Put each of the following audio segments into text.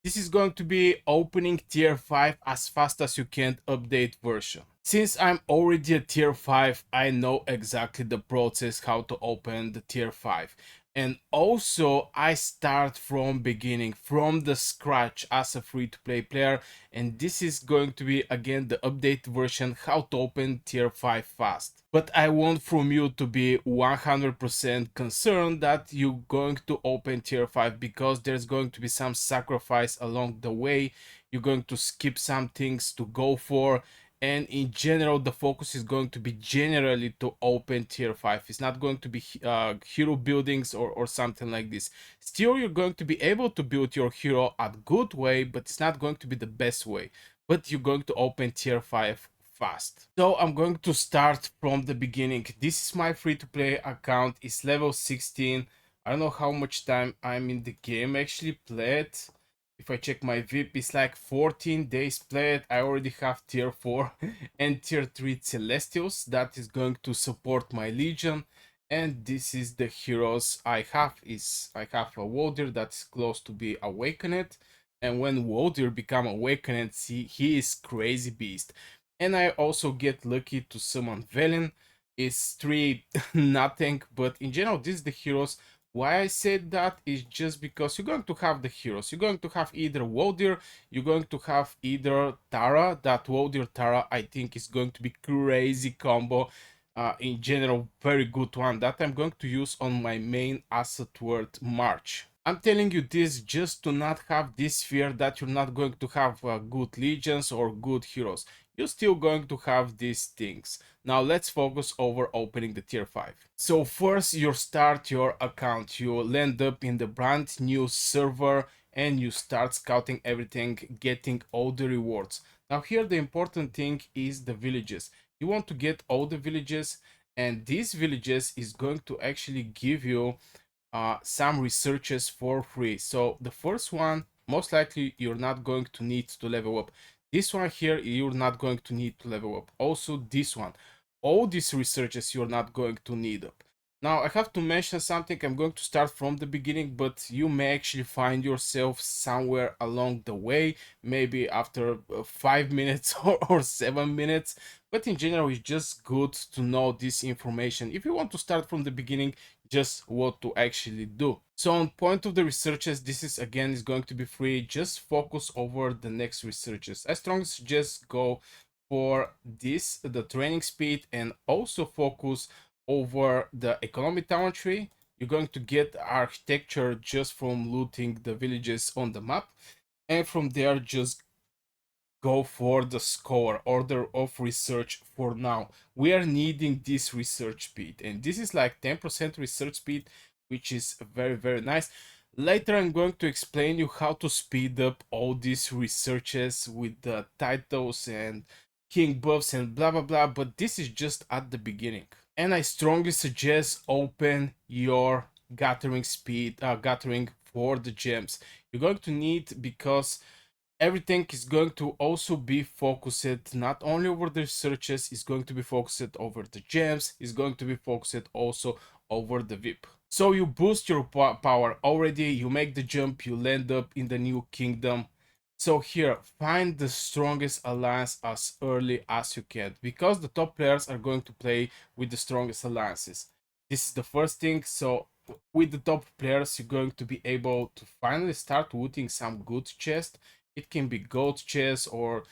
This is going to be opening tier 5 as fast as you can update version. Since I'm already a tier 5, I know exactly the process how to open the tier 5. And also I start from beginning, from the scratch as a free-to-play player, and this is going to be again the update version how to open tier 5 fast. But I want from you to be 100% concerned that you're going to open tier 5 because there's going to be some sacrifice along the way. You're going to skip some things to go for, and in general the focus is going to be generally to open tier 5. It's not going to be hero buildings or something like this. Still, you're going to be able to build your hero at good way, but it's not going to be the best way. But you're going to open tier 5 fast. So I'm going to start from the beginning. This is my free-to-play account. It's level 16. I don't know how much time I'm in the game actually played. If I check my VIP, it's like 14 days played. I already have tier 4 and tier 3 Celestials that is going to support my Legion. And this is the heroes I have. I have a Warrior that's close to be awakened. And when Warrior become awakened, see, he is crazy beast. And I also get lucky to summon Velen. It's 3 nothing, but in general, this is the heroes. Why I said that is just because you're going to have the heroes. You're going to have either Wodir, you're going to have either Tara. That Wodir Tara, I think, is going to be crazy combo. In general, very good one that I'm going to use on my main asset word March. I'm telling you this just to not have this fear that you're not going to have good legions or good heroes. You're still going to have these things. Now let's focus over opening the tier 5. So first you start your account, you land up in the brand new server and you start scouting everything, getting all the rewards. Now here the important thing is the villages. You want to get all the villages, and these villages is going to actually give you some researches for free. So the first one, most likely you're not going to need to level up. This one here, you're not going to need to level up. Also this one, all these researches you're not going to need up. Now I have to mention something. I'm going to start from the beginning, but you may actually find yourself somewhere along the way, maybe after 5 minutes or 7 minutes. But in general, it's just good to know this information. If you want to start from the beginning, just what to actually do. So on point of the researches, this is again is going to be free. Just focus over the next researches. I strongly suggest go for this, the training speed, and also focus over the economic town tree. You're going to get architecture just from looting the villages on the map, and from there just go for the score order of research. For now we are needing this research speed, and this is like 10% research speed, which is very nice. Later I'm going to explain you how to speed up all these researches with the titles and king buffs and blah blah blah, but this is just at the beginning. And I strongly suggest open your gathering speed, gathering for the gems you're going to need, because everything is going to also be focused not only over the searches, it's going to be focused over the gems, it's going to be focused also over the VIP. So you boost your power already, you make the jump, you land up in the new kingdom. So here, find the strongest alliance as early as you can, because the top players are going to play with the strongest alliances. This is the first thing. So with the top players, you're going to be able to finally start looting some good chests. It can be gold chess, or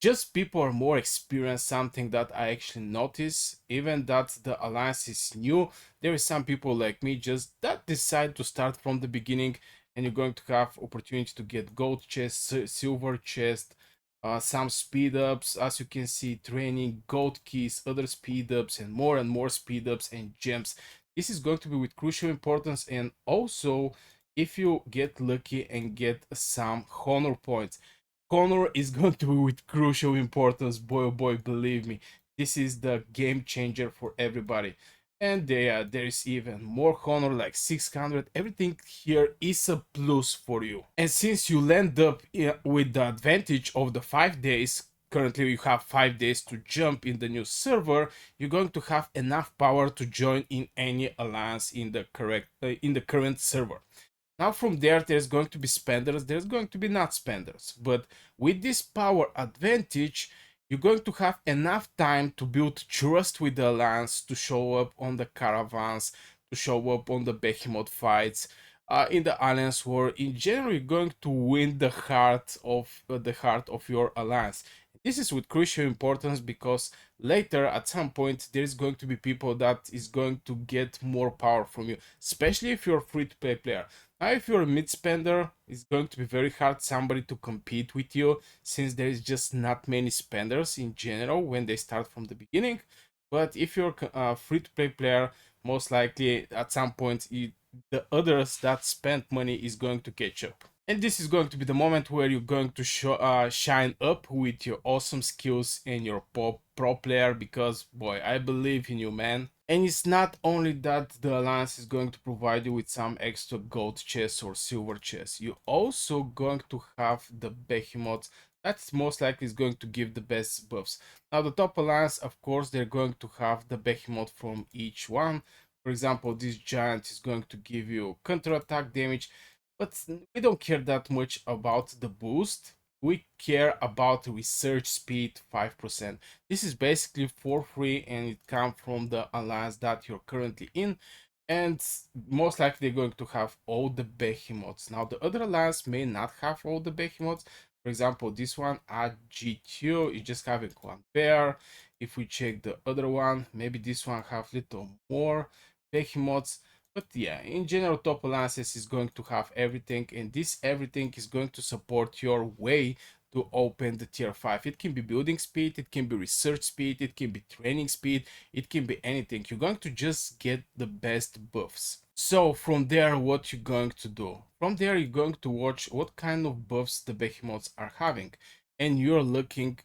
just people are more experienced. Something that I actually notice, even that the alliance is new, there is some people like me just that decide to start from the beginning, and you're going to have opportunity to get gold chest, silver chest, some speed ups, as you can see, training, gold keys, other speed ups, and more speed ups and gems. This is going to be with crucial importance. And also, if you get lucky and get some honor points, honor is going to be with crucial importance. Boy oh boy, believe me, this is the game changer for everybody. And there is even more honor, like 600. Everything here is a plus for you. And since you land up with the advantage of the 5 days, currently you have 5 days to jump in the new server, you're going to have enough power to join in any alliance in the correct in the current server. Now from there, there's going to be spenders, there's going to be not spenders. But with this power advantage, you're going to have enough time to build trust with the alliance, to show up on the caravans, to show up on the behemoth fights, in the alliance war. In general, you're going to win the heart of your alliance. This is with crucial importance because later at some point there's going to be people that is going to get more power from you, especially if you're a free to play player. Now if you're a mid spender, it's going to be very hard somebody to compete with you, since there is just not many spenders in general when they start from the beginning. But if you're a free to play player, most likely at some point the others that spent money is going to catch up. And this is going to be the moment where you're going to shine up with your awesome skills and your pro player, because boy, I believe in you, man. And it's not only that the alliance is going to provide you with some extra gold chests or silver chests, you're also going to have the behemoths. That's most likely is going to give the best buffs. Now the top alliance, of course, they're going to have the behemoth from each one. For example, this giant is going to give you counter attack damage, but we don't care that much about the boost. We care about research speed 5%. This is basically for free and it comes from the alliance that you're currently in. And most likely they're going to have all the behemoths. Now the other alliance may not have all the behemoths. For example, this one at G2 is just having one pair. If we check the other one, maybe this one have little more behemoths. But yeah, in general, top alliances is going to have everything, and this everything is going to support your way to open the tier 5. It can be building speed, it can be research speed, it can be training speed, it can be anything. You're going to just get the best buffs. So from there, what you're going to do? From there, you're going to watch what kind of buffs the behemoths are having, and you're looking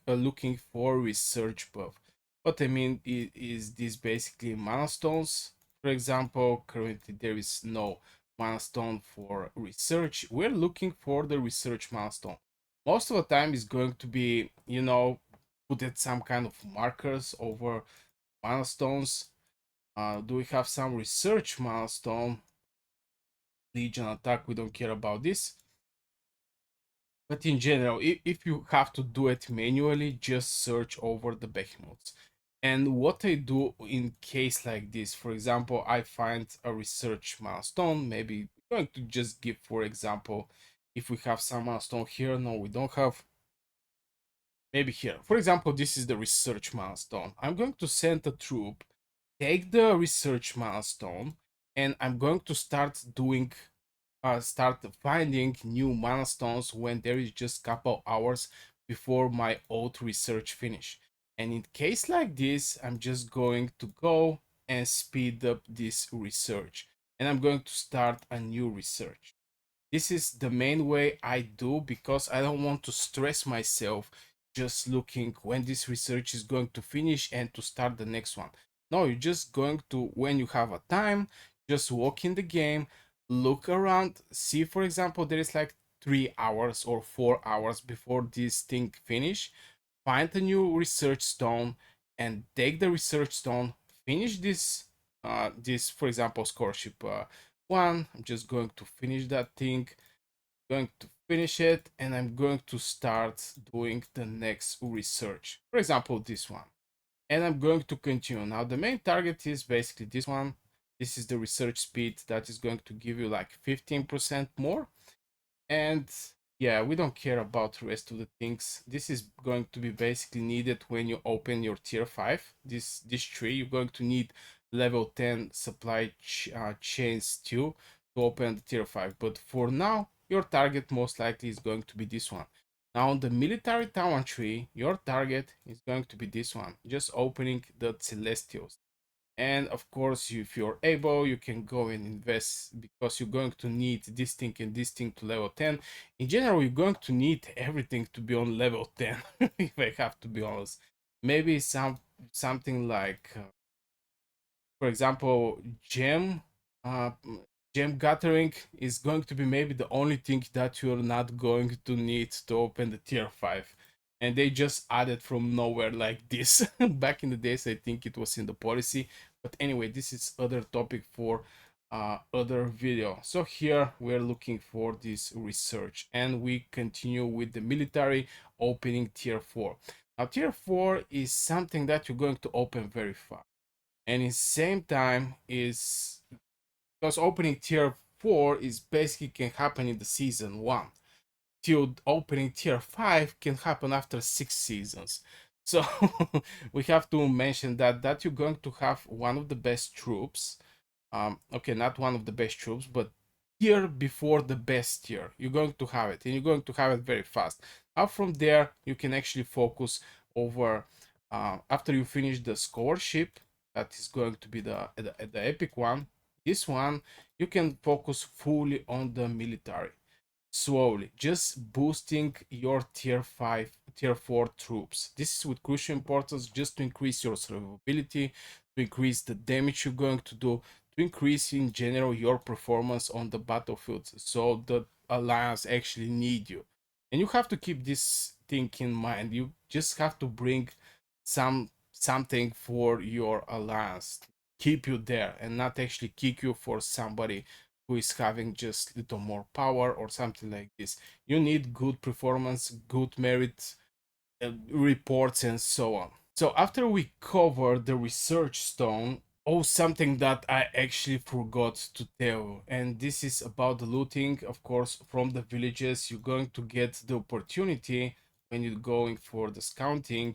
for research buff. What I mean is this basically mana stones. For example, currently there is no milestone for research. We're looking for the research milestone. Most of the time is going to be, put at some kind of markers over milestones. Do we have some research milestone? Legion attack, we don't care about this. But in general, if you have to do it manually, just search over the behemoths. And what I do in case like this, for example, I find a research milestone, maybe I'm going to just give, for example, if we have some milestone here, no, we don't have, maybe here. For example, this is the research milestone. I'm going to send a troop, take the research milestone, and I'm going to start finding new milestones when there is just couple hours before my old research finish. And in case like this, I'm just going to go and speed up this research, and I'm going to start a new research. This is the main way I do, because I don't want to stress myself just looking when this research is going to finish and to start the next one. No, you're just going to, when you have a time, just walk in the game, look around, see, for example, there is like 3 hours or 4 hours before this thing finish. Find a new research stone and take the research stone, finish this, for example, scholarship one. I'm just going to finish that thing, going to finish it, and I'm going to start doing the next research, for example this one, and I'm going to continue. Now the main target is basically this one. This is the research speed that is going to give you like 15% more. And yeah, we don't care about the rest of the things. This is going to be basically needed when you open your tier 5. This tree, you're going to need level 10 supply chains too to open the tier 5. But for now, your target most likely is going to be this one. Now on the military town tree, your target is going to be this one, just opening the celestials. And of course, if you're able, you can go and invest, because you're going to need this thing and this thing to level 10. In general, you're going to need everything to be on level 10, if I have to be honest. Maybe something like for example, uh, gem gathering is going to be maybe the only thing that you're not going to need to open the tier 5. And they just added from nowhere like this. Back in the days, I think it was in the policy. But anyway, this is other topic for other video. So here we're looking for this research, and we continue with the military opening tier 4. Now tier 4 is something that you're going to open very fast, and in same time is because opening tier 4 is basically can happen in the season 1 till opening tier 5 can happen after 6 seasons. So we have to mention that you're going to have one of the best troops. Okay, not one of the best troops, but tier before the best tier. You're going to have it, and you're going to have it very fast. Now from there, you can actually focus over after you finish the scholarship. That is going to be the epic one. This one you can focus fully on the military slowly, just boosting your tier 5 tier 4 troops. This is with crucial importance, just to increase your survivability, to increase the damage you're going to do, to increase in general your performance on the battlefield, so the alliance actually need you. And you have to keep this thing in mind. You just have to bring something for your alliance, keep you there, and not actually kick you for somebody who is having just little more power or something like this. You need good performance, good merit reports, and so on. So after we cover the research stone, oh, something that I actually forgot to tell, and this is about the looting. Of course, from the villages, you're going to get the opportunity when you're going for the scouting,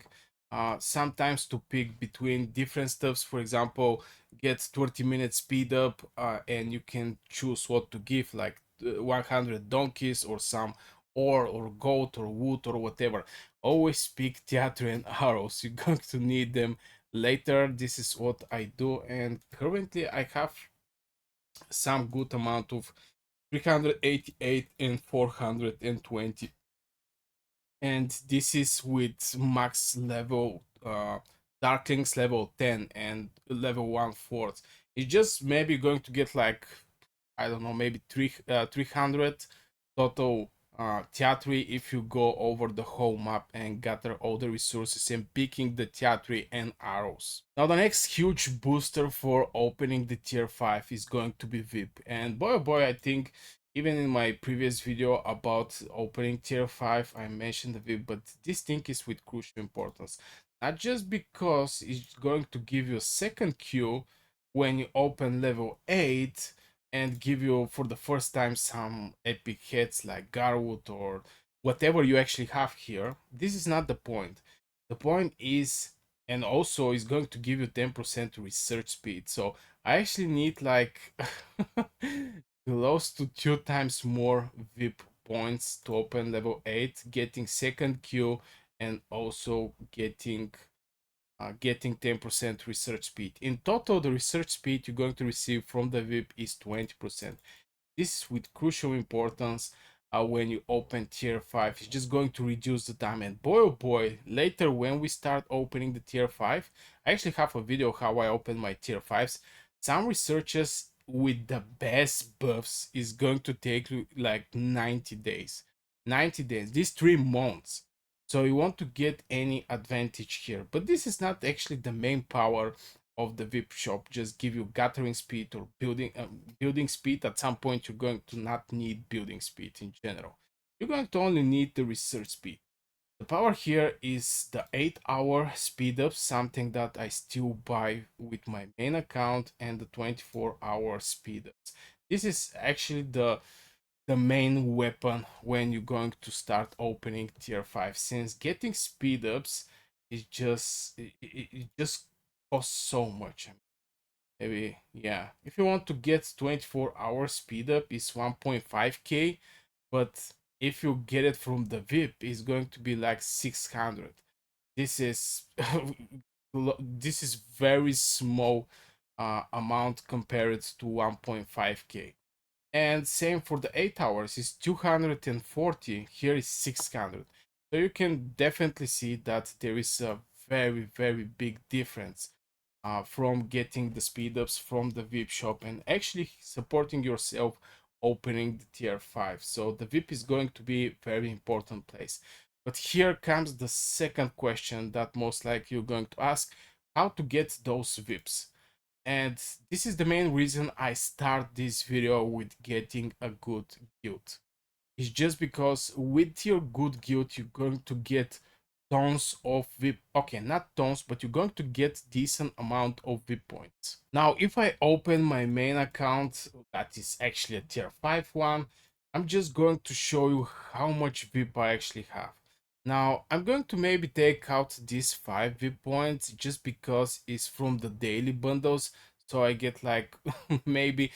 sometimes to pick between different stuffs. For example, get 30-minute speed up, and you can choose what to give, like 100 donkeys or some ore or goat or wood or whatever. Always pick theatre and arrows. You're going to need them later. This is what I do, and currently I have some good amount of 388 and 420, and this is with max level darklings level 10 and level 1/4. It's just maybe going to get like, I don't know, maybe 300 total theatry if you go over the whole map and gather all the resources and picking the theatry and arrows. Now the next huge booster for opening the tier 5 is going to be VIP, and boy oh boy, I think even in my previous video about opening tier 5 I mentioned the VIP, but this thing is with crucial importance, not just because it's going to give you a second queue when you open level 8 and give you for the first time some epic hits like Garwood or whatever you actually have here. This is not the point. The point is, and also is going to give you 10% research speed. So I actually need like close to 2 times more VIP points to open level 8, getting second queue, and also getting 10% research speed. In total, the research speed you're going to receive from the VIP is 20%. This is with crucial importance when you open tier 5. It's just going to reduce the time. And boy oh boy, later when we start opening the tier 5, I actually have a video how I open my tier 5s. Some researchers with the best buffs is going to take like 90 days. 90 days, these 3 months. So you want to get any advantage here. But this is not actually the main power of the VIP shop. Just give you gathering speed or building speed. At some point you're going to not need building speed in general. You're going to only need the research speed. The power here is the 8-hour speed up, something that I still buy with my main account, and the 24-hour speed ups. This is actually the main weapon when you're going to start opening tier 5, since getting speed ups is just it just costs so much. Maybe, yeah, if you want to get 24-hour speed up is 1.5k, but if you get it from the VIP it's going to be like 600. This is this is very small amount compared to 1.5k. And same for the 8 hours is 240, here is 600. So you can definitely see that there is a very big difference from getting the speed ups from the VIP shop and actually supporting yourself opening the tier 5. So the VIP is going to be a very important place. But here comes the second question that most likely you're going to ask: how to get those VIPs? And this is the main reason I start this video with getting a good guild. It's just because with your good guild you're going to get tons of VIP. Okay, not tons, but you're going to get decent amount of VIP points. Now, if I open my main account, that is actually a tier 5 one, I'm just going to show you how much VIP I actually have. Now, I'm going to maybe take out these 5 VIP points just because it's from the daily bundles. So I get like maybe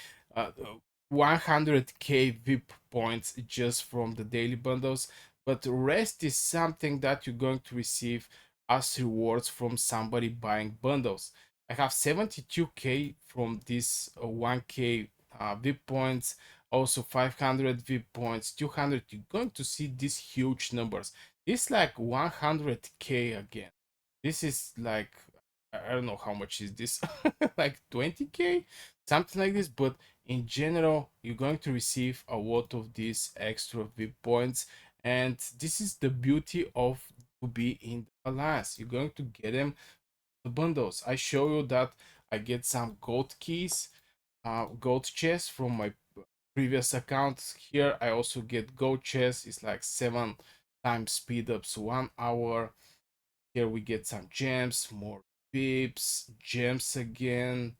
100k VIP points just from the daily bundles. But the rest is something that you're going to receive as rewards from somebody buying bundles. I have 72k from this 1k VIP points, also 500 VIP points, 200. You're going to see these huge numbers. It's like 100k again. This is like, I don't know how much is this, like 20k, something like this. But in general, you're going to receive a lot of these extra VIP points, and this is the beauty of to be in the alliance. You're going to get them the bundles. I show you that I get some gold keys, gold chests from my previous account. Here I also get gold chests. It's like 7 times speed ups 1 hour. Here we get some gems, more pips, gems again,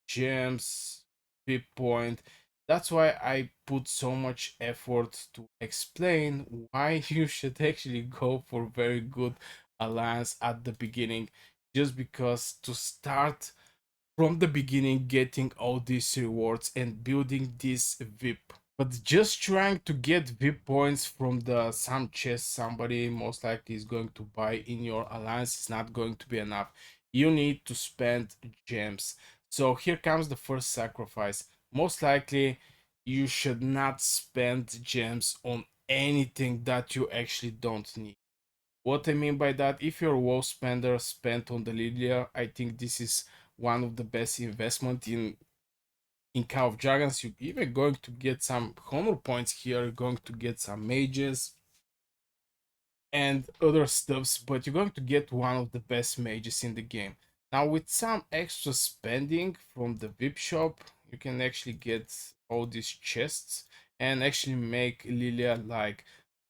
gems, pip point. That's why I put so much effort to explain why you should actually go for very good alliance at the beginning, just because to start from the beginning getting all these rewards and building this VIP. But just trying to get VIP points from the some chest somebody most likely is going to buy in your alliance is not going to be enough. You need to spend gems. So here comes the first sacrifice. Most likely you should not spend gems on anything that you actually don't need. What I mean by that, if you're a WoW spender spent on the Lilia, I think this is one of the best investment in Call of Dragons. You're even going to get some honor points here, you're going to get some mages and other stuffs, but you're going to get one of the best mages in the game. Now, with some extra spending from the VIP shop, you can actually get all these chests and actually make Lilia like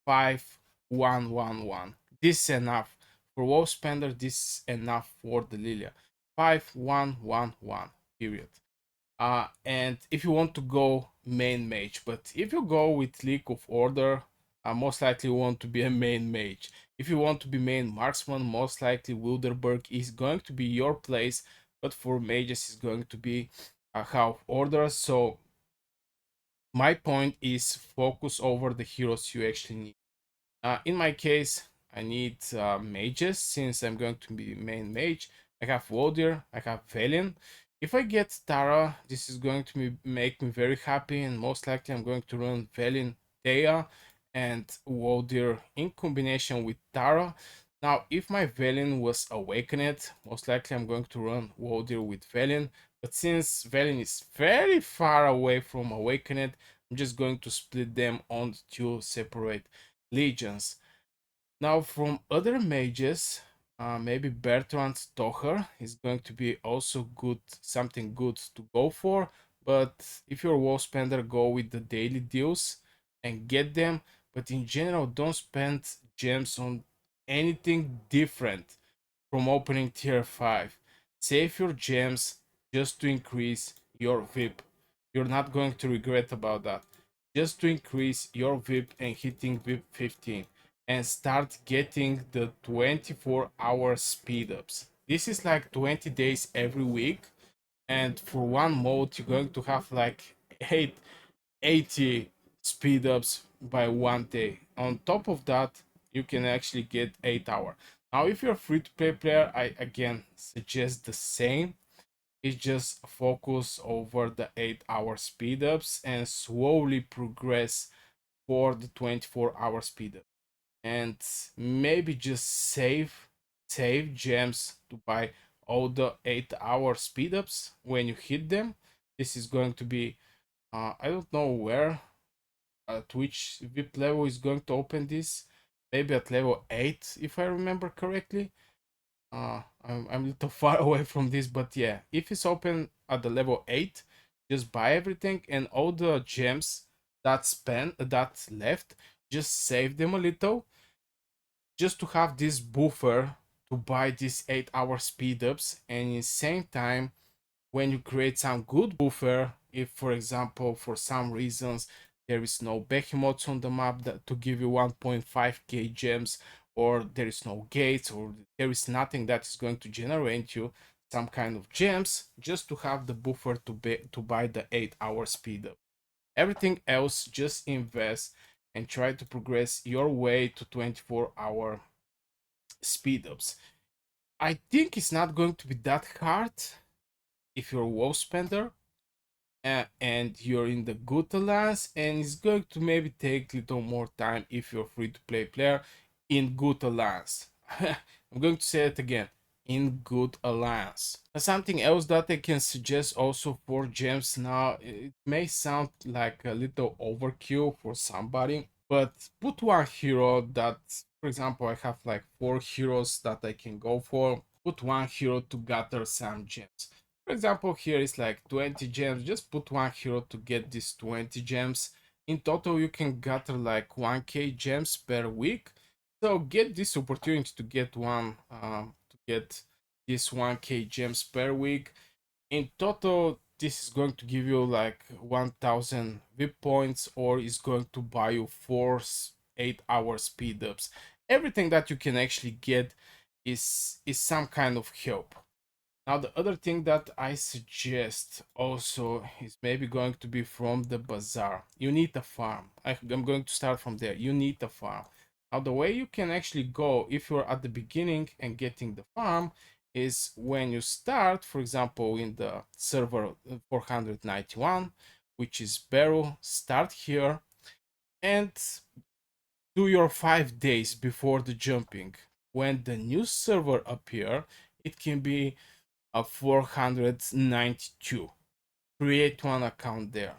5-1-1-1. This is enough for WoW spender. This is enough for the Lilia. 5-1-1-1. Period. And if you want to go main mage, but if you go with League of Order, most likely you want to be a main mage. If you want to be main marksman, most likely Wilderberg is going to be your place, but for mages is going to be a half order. So my point is focus over the heroes you actually need. In my case, I need mages since I'm going to be main mage. I have Wodir, I have Velen. If I get Tara, this is going to make me very happy, and most likely I'm going to run Velen, Thea, and Wodir in combination with Tara. Now, if my Velen was Awakened, most likely I'm going to run Wodir with Velen. But since Velen is very far away from Awakened, I'm just going to split them on two separate legions. Now, from other mages, maybe Bertrand Stocher is going to be also good, something good to go for. But if you're a wall spender, go with the daily deals and get them. But in general, don't spend gems on anything different from opening tier 5. Save your gems just to increase your VIP. You're not going to regret about that. Just to increase your VIP and hitting VIP 15 and start getting the 24-hour speed ups. This is like 20 days every week, and for one mode you're going to have like 80 speed ups by one day. On top of that, you can actually get 8 hour. Now, if you're a free to play player, I again suggest the same. It's just focus over the 8 hour speed ups and slowly progress for the 24-hour speed up. And maybe just save gems to buy all the 8 hour speed ups when you hit them. This is going to be I don't know where at which VIP level is going to open this. Maybe at level 8 if I remember correctly. I'm a little far away from this, but yeah, if it's open at the level 8, just buy everything and all the gems that's left, just save them a little, just to have this buffer to buy these 8-hour speed ups. And in the same time, when you create some good buffer, if for example for some reasons there is no behemoths on the map to give you 1.5k gems, or there is no gates, or there is nothing that is going to generate you some kind of gems, just to have the buffer to buy the 8-hour speed up. Everything else, just invest and try to progress your way to 24-hour speed ups. I think it's not going to be that hard if you're a WoW spender, and you're in the good alliance, and it's going to maybe take a little more time if you're free to play player in good alliance. I'm going to say it again, in good alliance. Something else that I can suggest also for gems now, it may sound like a little overkill for somebody, but put one hero that, for example, I have like 4 heroes that I can go for. Put one hero to gather some gems. For example, here is like 20 gems. Just put one hero to get these 20 gems. In total, you can gather like 1k gems per week. So get this opportunity to get this 1k gems per week. In total, this is going to give you like 1000 VIP points, or is going to buy you 4 8-hour speed ups. Everything that you can actually get is some kind of help. Now, the other thing that I suggest also is maybe going to be from the bazaar. You need a farm. I'm going to start from there. You need a farm. Now, the way you can actually go if you're at the beginning and getting the farm is when you start, for example, in the server 491, which is Barrow, start here and do your 5 days before the jumping. When the new server appear, it can be 492. Create one account there.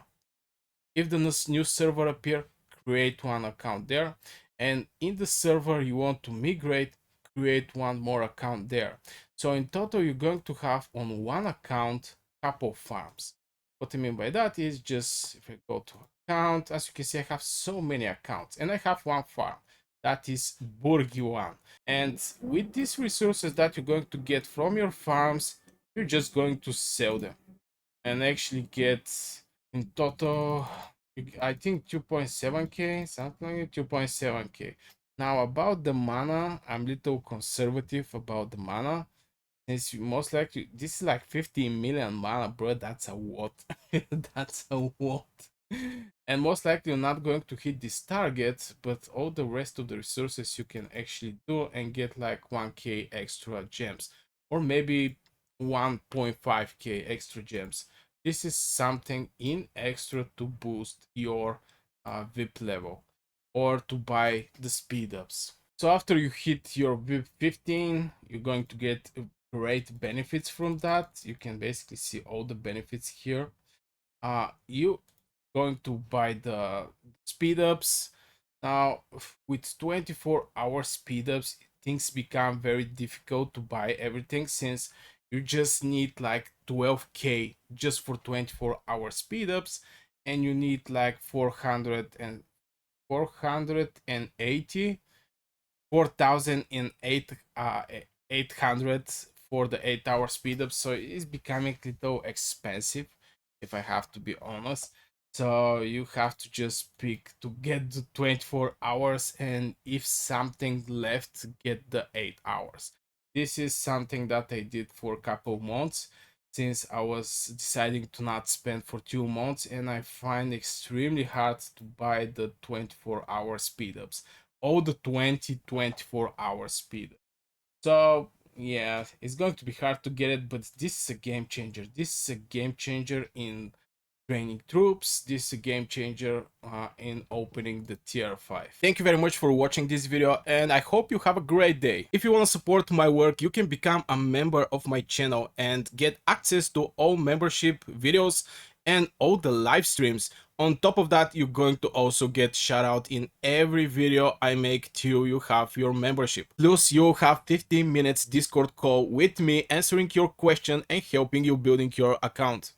If the new server appear, create one account there. And in the server you want to migrate, create one more account there. So in total, you're going to have on one account couple farms. What I mean by that is, just if I go to account, as you can see, I have so many accounts and I have one farm. That is Burgi one. And with these resources that you're going to get from your farms, you're just going to sell them and actually get in total, I think 2.7k, something like 2.7k. Now about the mana, I'm a little conservative about the mana. Since most likely this is like 15 million mana, bro. That's a lot. That's a lot. And most likely you're not going to hit this target, but all the rest of the resources you can actually do and get like 1k extra gems, or maybe 1.5k extra gems. This is something in extra to boost your VIP level, or to buy the speed ups. So after you hit your VIP 15, you're going to get great benefits from that. You can basically see all the benefits here. You going to buy the speed ups. Now with 24-hour speed ups, things become very difficult to buy everything, since you just need like 12k just for 24-hour speed ups, and you need like 480 4008 800 for the 8-hour speed up. So it's becoming a little expensive, if I have to be honest. So you have to just pick to get the 24 hours, and if something left, get the 8 hours. This is something that I did for a couple months, since I was deciding to not spend for 2 months, and I find extremely hard to buy the 24-hour speed ups, all the 24-hour speed. So yeah, it's going to be hard to get it, but this is a game changer. This is a game changer in training troops. This is a game changer in opening the tier 5. Thank you very much for watching this video, and I hope you have a great day. If you want to support my work, you can become a member of my channel and get access to all membership videos and all the live streams. On top of that, you're going to also get shout out in every video I make till you have your membership. Plus, you'll have 15 minutes Discord call with me answering your question and helping you building your account.